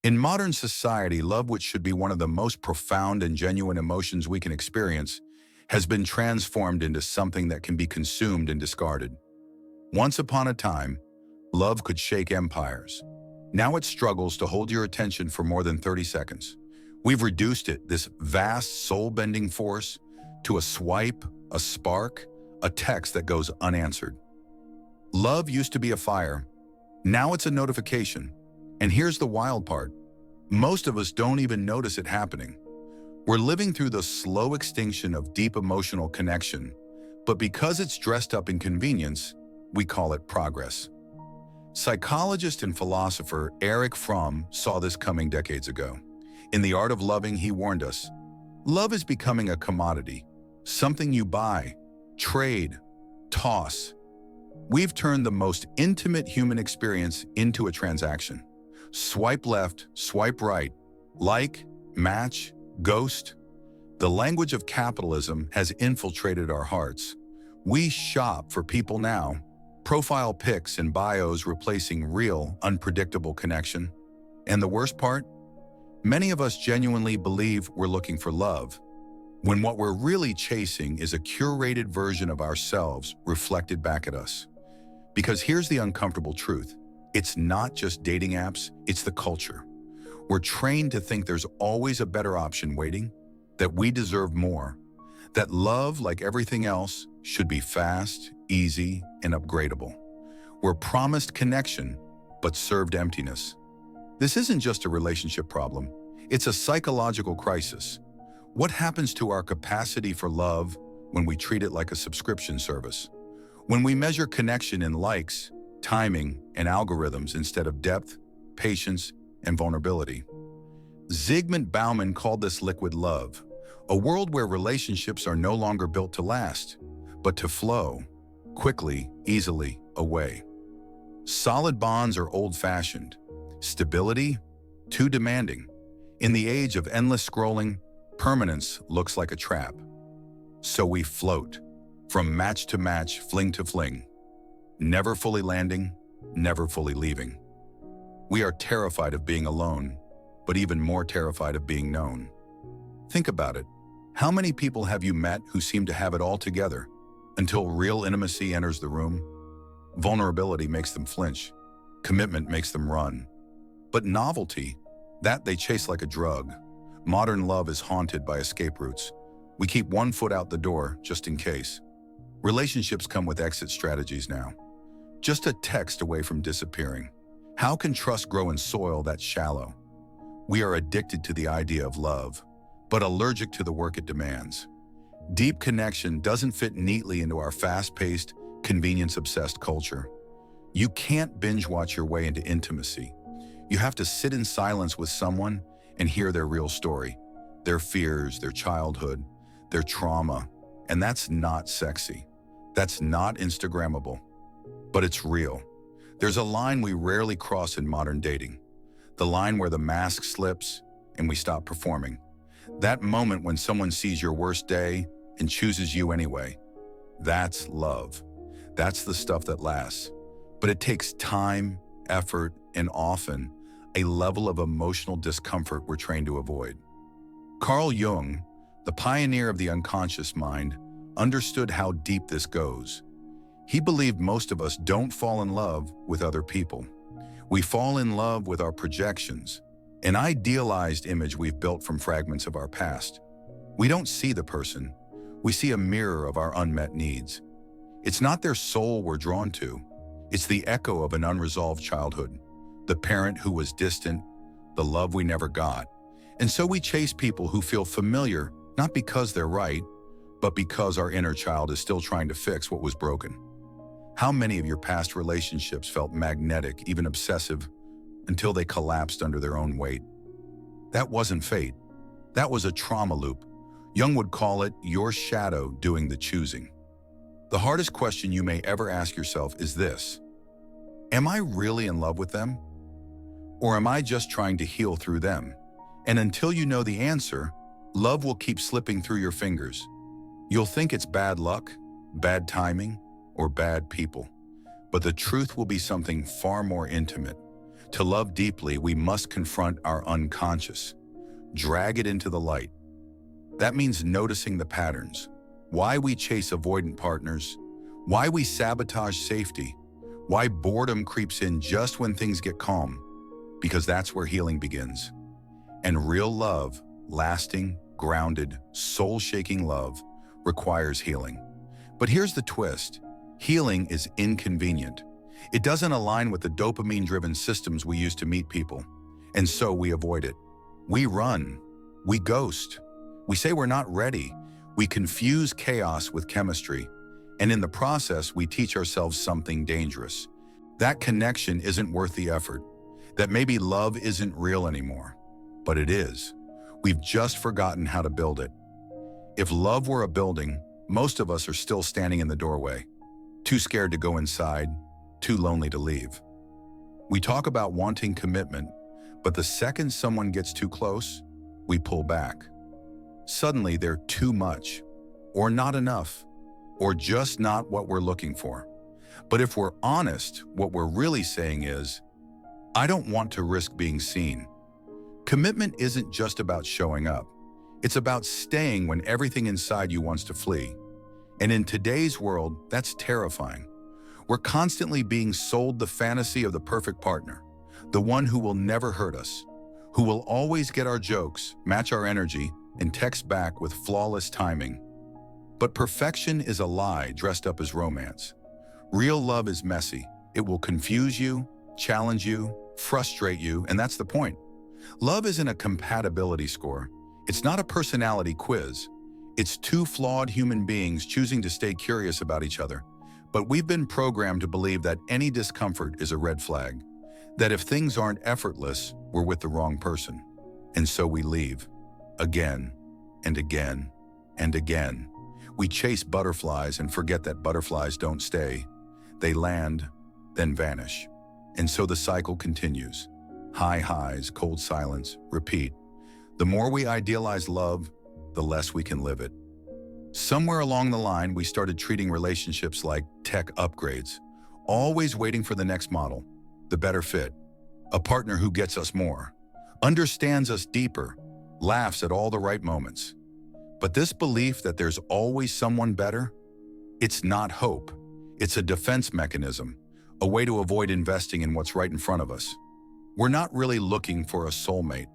In modern society, love, which should be one of the most profound and genuine emotions we can experience, has been transformed into something that can be consumed and discarded. Once upon a time, love could shake empires. Now it struggles to hold your attention for more than 30 seconds. We've reduced it, this vast, soul-bending force, to a swipe, a spark, a text that goes unanswered. Love used to be a fire. Now it's a notification. And here's the wild part. Most of us don't even notice it happening. We're living through the slow extinction of deep emotional connection, but because it's dressed up in convenience, we call it progress. Psychologist and philosopher Erich Fromm saw this coming decades ago. In The Art of Loving, he warned us, love is becoming a commodity, something you buy, trade, toss. We've turned the most intimate human experience into a transaction. Swipe left, swipe right, like, match, ghost. The language of capitalism has infiltrated our hearts. We shop for people now, profile pics and bios replacing real, unpredictable connection. And the worst part? Many of us genuinely believe we're looking for love, when what we're really chasing is a curated version of ourselves reflected back at us. Because here's the uncomfortable truth. It's not just dating apps, it's the culture. We're trained to think there's always a better option waiting, that we deserve more, that love, like everything else, should be fast, easy, and upgradable. We're promised connection, but served emptiness. This isn't just a relationship problem, it's a psychological crisis. What happens to our capacity for love when we treat it like a subscription service? When we measure connection in likes, timing, and algorithms instead of depth, patience, and vulnerability. Zygmunt Bauman called this liquid love, a world where relationships are no longer built to last, but to flow, quickly, easily, away. Solid bonds are old-fashioned. Stability, too demanding. In the age of endless scrolling, permanence looks like a trap. So we float, from match to match, fling to fling. Never fully landing, never fully leaving. We are terrified of being alone, but even more terrified of being known. Think about it. How many people have you met who seem to have it all together until real intimacy enters the room? Vulnerability makes them flinch. Commitment makes them run. But novelty, that they chase like a drug. Modern love is haunted by escape routes. We keep one foot out the door just in case. Relationships come with exit strategies now. Just a text away from disappearing. How can trust grow in soil that's shallow? We are addicted to the idea of love, but allergic to the work it demands. Deep connection doesn't fit neatly into our fast-paced, convenience-obsessed culture. You can't binge-watch your way into intimacy. You have to sit in silence with someone and hear their real story, their fears, their childhood, their trauma. And that's not sexy. That's not Instagrammable. But it's real. There's a line we rarely cross in modern dating. The line where the mask slips and we stop performing. That moment when someone sees your worst day and chooses you anyway. That's love. That's the stuff that lasts. But it takes time, effort, and often a level of emotional discomfort we're trained to avoid. Carl Jung, the pioneer of the unconscious mind, understood how deep this goes. He believed most of us don't fall in love with other people. We fall in love with our projections, an idealized image we've built from fragments of our past. We don't see the person. We see a mirror of our unmet needs. It's not their soul we're drawn to. It's the echo of an unresolved childhood, the parent who was distant, the love we never got. And so we chase people who feel familiar, not because they're right, but because our inner child is still trying to fix what was broken. How many of your past relationships felt magnetic, even obsessive, until they collapsed under their own weight? That wasn't fate. That was a trauma loop. Jung would call it your shadow doing the choosing. The hardest question you may ever ask yourself is this: am I really in love with them? Or am I just trying to heal through them? And until you know the answer, love will keep slipping through your fingers. You'll think it's bad luck, bad timing, or bad people. But the truth will be something far more intimate. To love deeply, we must confront our unconscious, drag it into the light. That means noticing the patterns, why we chase avoidant partners, why we sabotage safety, why boredom creeps in just when things get calm, because that's where healing begins. And real love, lasting, grounded, soul-shaking love, requires healing. But here's the twist. Healing is inconvenient. It doesn't align with the dopamine-driven systems we use to meet people, and so we avoid it. We run. We ghost. We say we're not ready. We confuse chaos with chemistry, and in the process, we teach ourselves something dangerous. That connection isn't worth the effort. That maybe love isn't real anymore. But it is. We've just forgotten how to build it. If love were a building, most of us are still standing in the doorway, too scared to go inside, too lonely to leave. We talk about wanting commitment, but the second someone gets too close, we pull back. Suddenly they're too much, or not enough, or just not what we're looking for. But if we're honest, what we're really saying is, I don't want to risk being seen. Commitment isn't just about showing up. It's about staying when everything inside you wants to flee. And in today's world, that's terrifying. We're constantly being sold the fantasy of the perfect partner, the one who will never hurt us, who will always get our jokes, match our energy, and text back with flawless timing. But perfection is a lie dressed up as romance. Real love is messy. It will confuse you, challenge you, frustrate you, and that's the point. Love isn't a compatibility score. It's not a personality quiz. It's two flawed human beings choosing to stay curious about each other. But we've been programmed to believe that any discomfort is a red flag, that if things aren't effortless, we're with the wrong person. And so we leave, again and again and again. We chase butterflies and forget that butterflies don't stay. They land, then vanish. And so the cycle continues. High highs, cold silence, repeat. The more we idealize love, the less we can live it. Somewhere along the line, we started treating relationships like tech upgrades, always waiting for the next model, the better fit, a partner who gets us more, understands us deeper, laughs at all the right moments. But this belief that there's always someone better, it's not hope. It's a defense mechanism, a way to avoid investing in what's right in front of us. We're not really looking for a soulmate.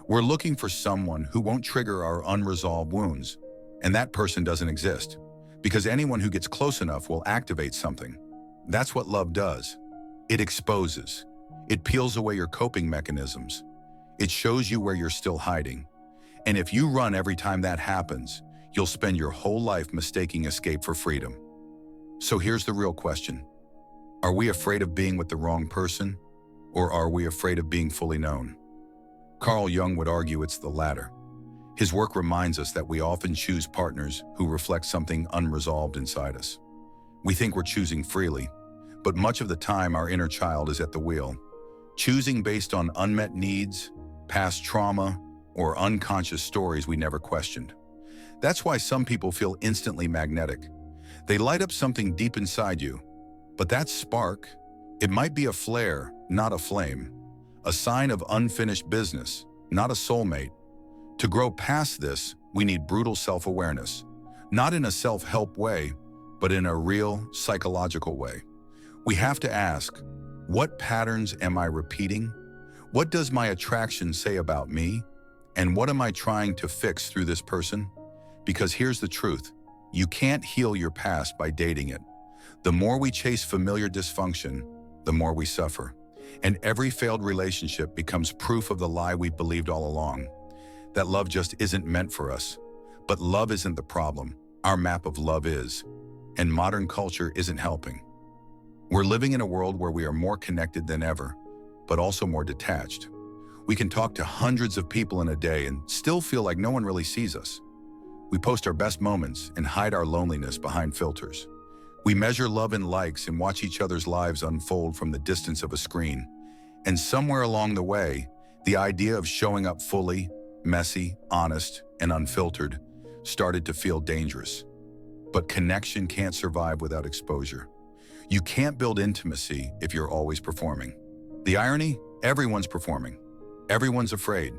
We're looking for someone who won't trigger our unresolved wounds. And that person doesn't exist, because anyone who gets close enough will activate something. That's what love does. It exposes. It peels away your coping mechanisms. It shows you where you're still hiding. And if you run every time that happens, you'll spend your whole life mistaking escape for freedom. So here's the real question. Are we afraid of being with the wrong person, or are we afraid of being fully known? Carl Jung would argue it's the latter. His work reminds us that we often choose partners who reflect something unresolved inside us. We think we're choosing freely, but much of the time our inner child is at the wheel, choosing based on unmet needs, past trauma, or unconscious stories we never questioned. That's why some people feel instantly magnetic. They light up something deep inside you, but that spark, it might be a flare, not a flame, a sign of unfinished business, not a soulmate. To grow past this, we need brutal self-awareness, not in a self-help way, but in a real psychological way. We have to ask, what patterns am I repeating? What does my attraction say about me? And what am I trying to fix through this person? Because here's the truth, you can't heal your past by dating it. The more we chase familiar dysfunction, the more we suffer. And every failed relationship becomes proof of the lie we believed all along, that love just isn't meant for us. But love isn't the problem. Our map of love is. And modern culture isn't helping. We're living in a world where we are more connected than ever, but also more detached. We can talk to hundreds of people in a day and still feel like no one really sees us. We post our best moments and hide our loneliness behind filters. We measure love in likes and watch each other's lives unfold from the distance of a screen. And somewhere along the way, the idea of showing up fully, messy, honest, and unfiltered started to feel dangerous. But connection can't survive without exposure. You can't build intimacy if you're always performing. The irony? Everyone's performing. Everyone's afraid.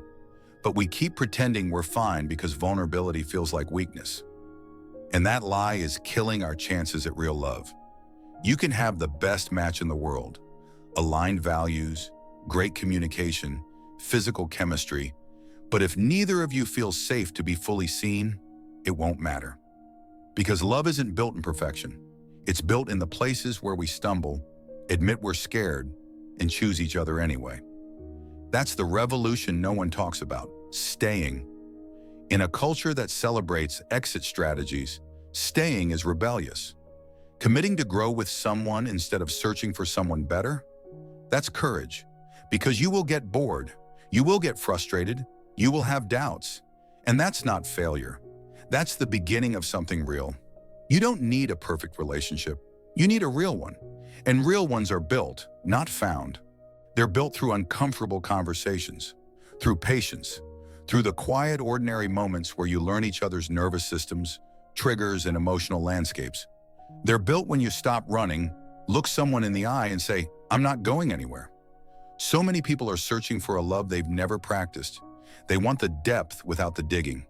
But we keep pretending we're fine because vulnerability feels like weakness. And that lie is killing our chances at real love. You can have the best match in the world, aligned values, great communication, physical chemistry, but if neither of you feels safe to be fully seen, it won't matter. Because love isn't built in perfection. It's built in the places where we stumble, admit we're scared, and choose each other anyway. That's the revolution no one talks about, staying. In a culture that celebrates exit strategies, staying is rebellious. Committing to grow with someone instead of searching for someone better? That's courage. Because you will get bored, you will get frustrated, you will have doubts. And that's not failure. That's the beginning of something real. You don't need a perfect relationship. You need a real one. And real ones are built, not found. They're built through uncomfortable conversations, through patience, through the quiet, ordinary moments where you learn each other's nervous systems, triggers, and emotional landscapes. They're built when you stop running, look someone in the eye, and say, "I'm not going anywhere." So many people are searching for a love they've never practiced. They want the depth without the digging,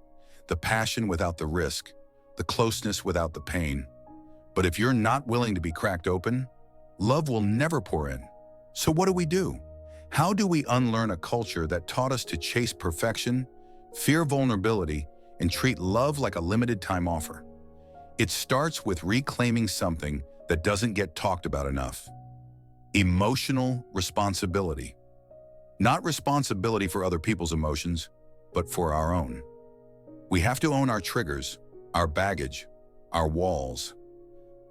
the passion without the risk, the closeness without the pain. But if you're not willing to be cracked open, love will never pour in. So what do? How do we unlearn a culture that taught us to chase perfection, fear vulnerability, and treat love like a limited time offer? It starts with reclaiming something that doesn't get talked about enough. Emotional responsibility. Not responsibility for other people's emotions, but for our own. We have to own our triggers, our baggage, our walls.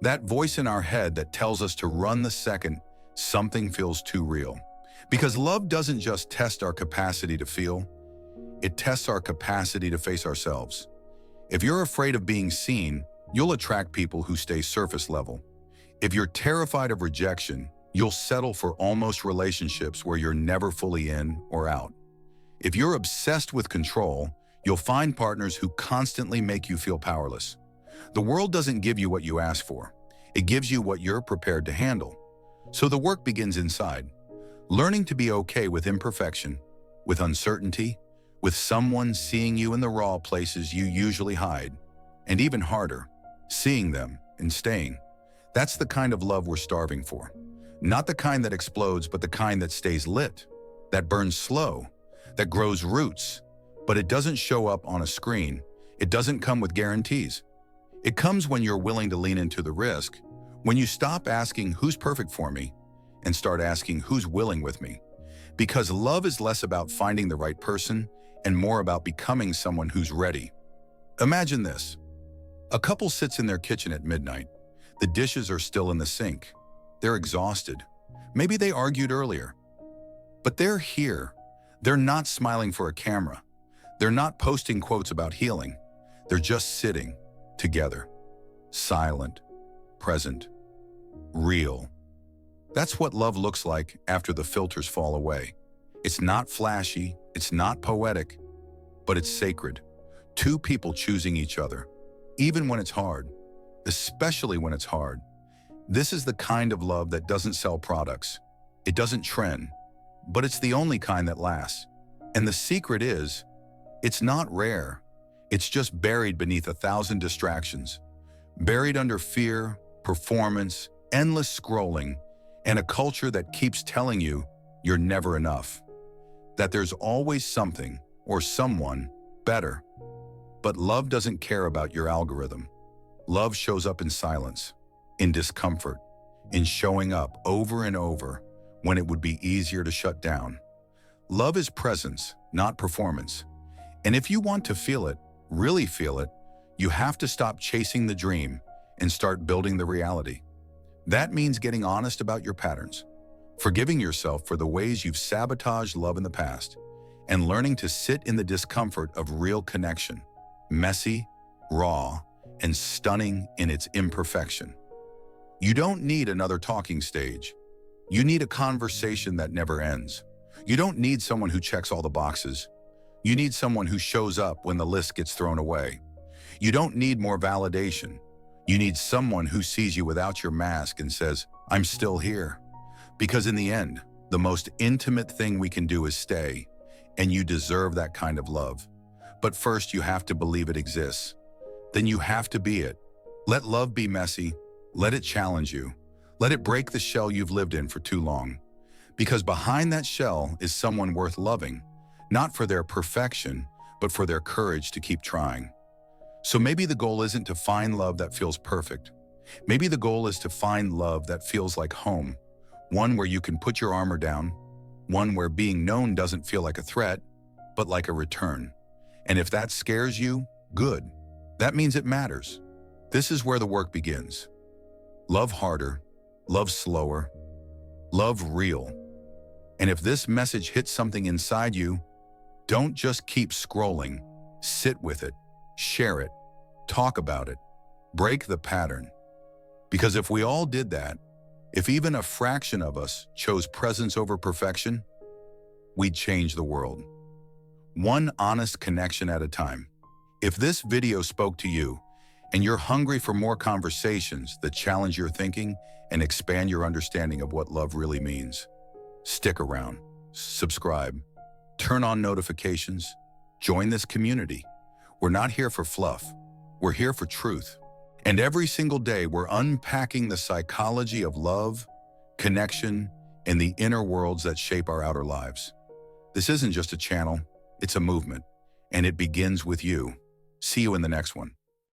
That voice in our head that tells us to run the second something feels too real. Because love doesn't just test our capacity to feel, it tests our capacity to face ourselves. If you're afraid of being seen, you'll attract people who stay surface level. If you're terrified of rejection, you'll settle for almost relationships where you're never fully in or out. If you're obsessed with control, you'll find partners who constantly make you feel powerless. The world doesn't give you what you ask for. It gives you what you're prepared to handle. So the work begins inside. Learning to be okay with imperfection, with uncertainty, with someone seeing you in the raw places you usually hide, and even harder, seeing them and staying. That's the kind of love we're starving for. Not the kind that explodes, but the kind that stays lit, that burns slow, that grows roots, but it doesn't show up on a screen. It doesn't come with guarantees. It comes when you're willing to lean into the risk, when you stop asking who's perfect for me and start asking who's willing with me. Because love is less about finding the right person and more about becoming someone who's ready. Imagine this. A couple sits in their kitchen at midnight. The dishes are still in the sink. They're exhausted. Maybe they argued earlier. But they're here. They're not smiling for a camera. They're not posting quotes about healing. They're just sitting together, silent, present, real. That's what love looks like after the filters fall away. It's not flashy, it's not poetic, but it's sacred. Two people choosing each other, even when it's hard, especially when it's hard. This is the kind of love that doesn't sell products. It doesn't trend, but it's the only kind that lasts. And the secret is, it's not rare. It's just buried beneath 1,000 distractions, buried under fear, performance, endless scrolling, and a culture that keeps telling you you're never enough, that there's always something or someone better. But love doesn't care about your algorithm. Love shows up in silence, in discomfort, in showing up over and over when it would be easier to shut down. Love is presence, not performance. And if you want to feel it, really feel it, you have to stop chasing the dream and start building the reality. That means getting honest about your patterns, forgiving yourself for the ways you've sabotaged love in the past, and learning to sit in the discomfort of real connection, messy, raw, and stunning in its imperfection. You don't need another talking stage. You need a conversation that never ends. You don't need someone who checks all the boxes. You need someone who shows up when the list gets thrown away. You don't need more validation. You need someone who sees you without your mask and says, "I'm still here." Because in the end, The most intimate thing we can do is stay, and you deserve that kind of love. But first, you have to believe it exists. Then you have to be it. Let love be messy. Let it challenge you. Let it break the shell you've lived in for too long. Because behind that shell is someone worth loving, not for their perfection, but for their courage to keep trying. So maybe the goal isn't to find love that feels perfect. Maybe the goal is to find love that feels like home, one where you can put your armor down, one where being known doesn't feel like a threat, but like a return. And if that scares you, good. That means it matters. This is where the work begins. Love harder, love slower, love real. And if this message hits something inside you, don't just keep scrolling. Sit with it, share it, talk about it, break the pattern. Because if we all did that, if even a fraction of us chose presence over perfection, we'd change the world. One honest connection at a time. If this video spoke to you, and you're hungry for more conversations that challenge your thinking and expand your understanding of what love really means, stick around, subscribe, turn on notifications, join this community. We're not here for fluff, we're here for truth. And every single day, we're unpacking the psychology of love, connection, and the inner worlds that shape our outer lives. This isn't just a channel, it's a movement, and it begins with you. See you in the next one.